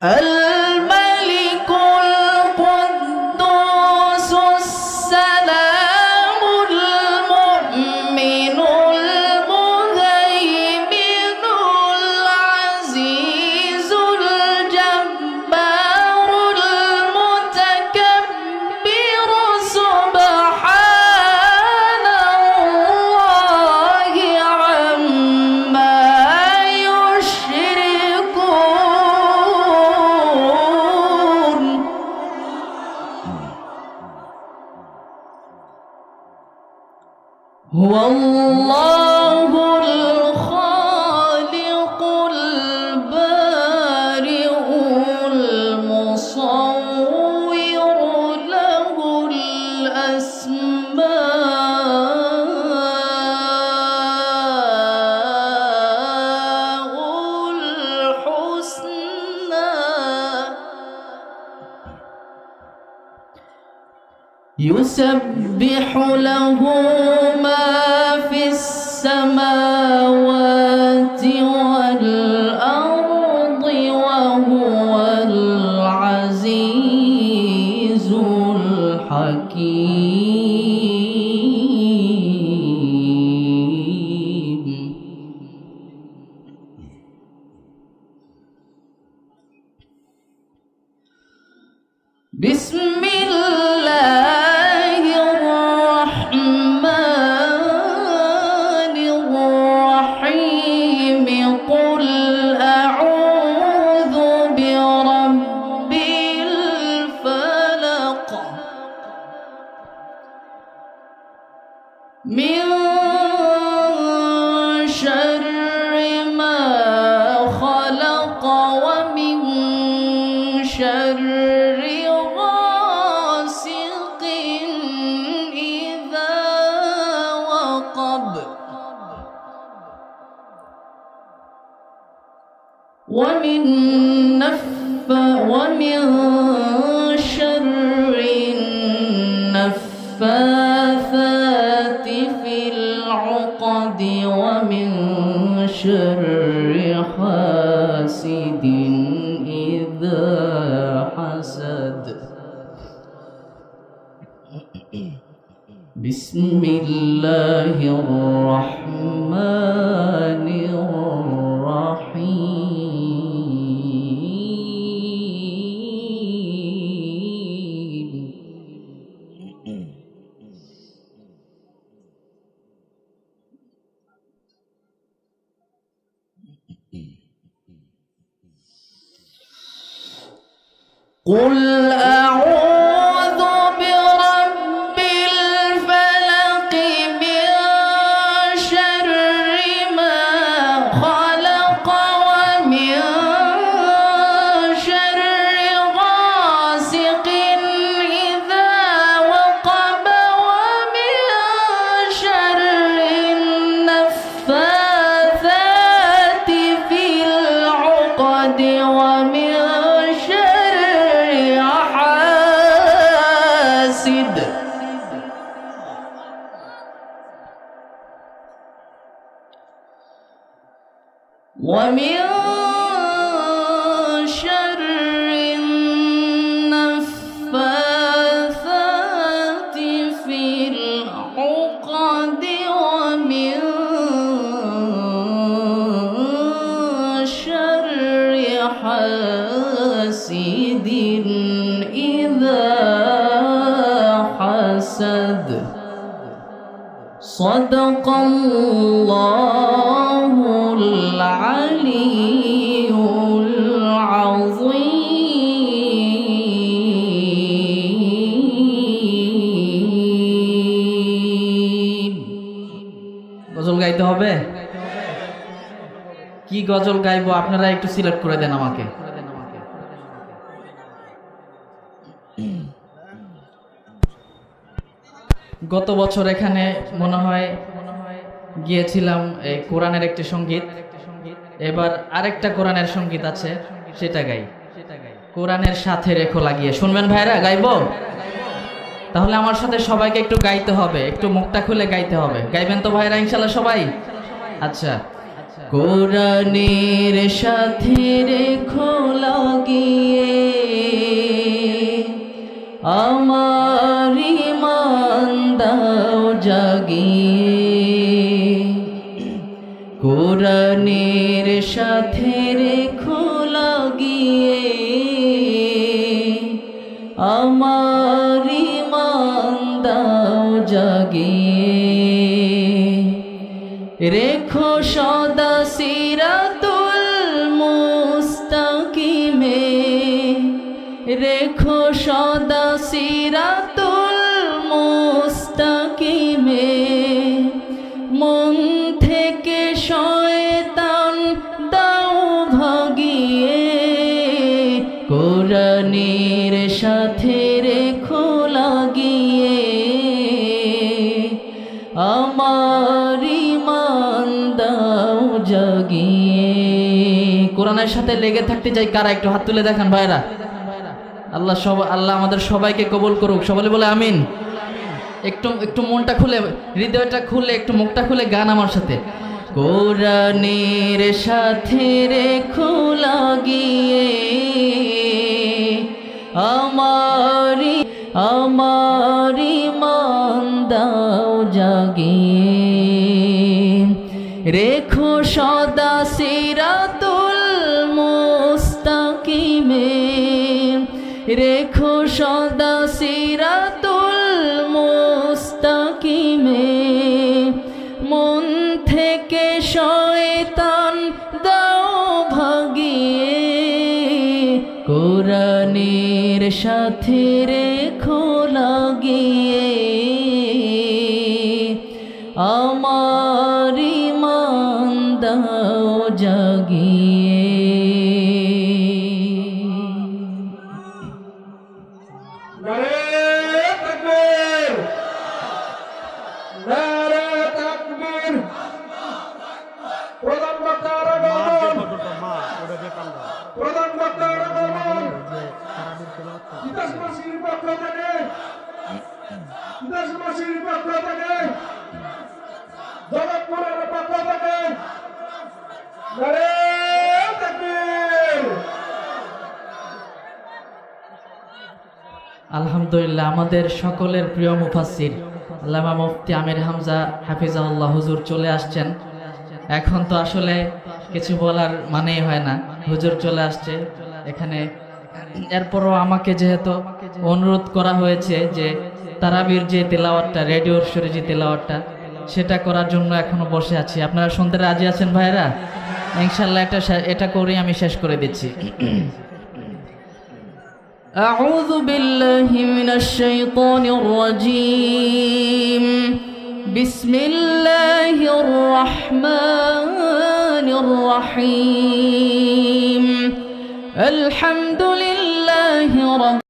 الملك القدوس السلام المؤمن المهيمن العزيز الجبار المتكبر سبحان الله عما يشركون. هو الله الخالق البارئ المصور له الأسماء الحسنى يسبح له ما في السماوات والأرض وهو العزيز الحكيم. بسم الله الرحمن الرحيم. قل أعوذ برب الفلق من شر ما خلق ومن شر غاسق إذا وقب ومن شر النفاثات في العقد ومن شر حاسد إذا حسد. بسم الله الرحمن الرحيم. قل أعوذ برب الفلق من شر ما خلق ومن شر غاسق إذا وقب ومن شر النفاثات في العقد ومن شر حاسد ومن شر النفاثات في العقد ومن شر حاسد إذا حسد. صدق الله العلي العظيم. গজল গাইতে হবে? কি গজল গাইবো আপনারা একটু সিলেক্ট করে দেন আমাকে। গত বছর এখানে মনে হয় গিয়েছিলাম এই কোরআনের একটি সঙ্গীত, এবার আরেকটা কোরআনের সঙ্গীত আছে সেটা গাই। কোরআনের সাথে রেখো লাগিয়ে, শুনবেন ভাইরা? গাইবো? তাহলে আমার সাথে সবাইকে একটু গাইতে হবে, একটু মুখটা খুলে গাইতে হবে। গাইবেন তো ভাইরা ইনশাআল্লাহ সবাই? আচ্ছা, কোরআনের সাথে রেখো লাগিয়ে আমার ঈমান দাও জাগিয়ে, কোরআনের সাথে রেখো লাগিয়ে, আমার ঈমান দাও জাগিয়ে, রেখো সদা সিরাতুল মুস্তাকিমে, রেখো সদা সিরাতুল মুস্তাকিমে, মন থেকে শয়তান দাও ভাগিয়ে, কোরআনের সাথে রেখো লাগিয়ে, আমার ঈমান দাও জাগিয়ে। কোরআনের সাথে লেগে থাকতে চাই কারা, একটু হাত তুলে দেখান ভাইরা। আল্লাহ আমাদের সবাইকে কবুল করুক, সবাই বলে আমিন। একটু মনটা খুলে, হৃদয়টা খুলে, একটু মুখটা খুলে গান আমার সাথে। কোরআনের সাথে রেখো লাগিয়ে, আমার ঈমান দাও জাগিয়ে, রেখো সদা সিরাতুল মুস্তাকিমে, রেখো সদা সিরাতুল মুস্তাকিমে, মন থেকে শয়তান দাও ভাগিয়ে, কোরআনের সাথে রেখো লাগিয়ে, আমার ঈমান দাও জাগিয়ে। আলহামদুলিল্লাহ, আমাদের সকলের প্রিয় মুফাসসির আল্লামা মুফতি আমির হামজা হাফিজাহুল্লাহ হুজুর চলে আসছেন। এখন তো আসলে কিছু বলার মানেই হয় না, হুজুর চলে আসছে এখানে। এরপরও আমাকে যেহেতু অনুরোধ করা হয়েছে যে তারাবির যে তেলাওয়াতটা, রেডিওর সুরে যে তেলাওয়াতটা, সেটা করার জন্য এখনো বসে আছি। আপনারা শুনতে রাজি আছেন ভাইরা? ইনশাআল্লাহ এটা করে আমি শেষ করে দিচ্ছি। أعوذ بالله من الشيطان الرجيم. بسم الله الرحمن الرحيم. الحمد لله رب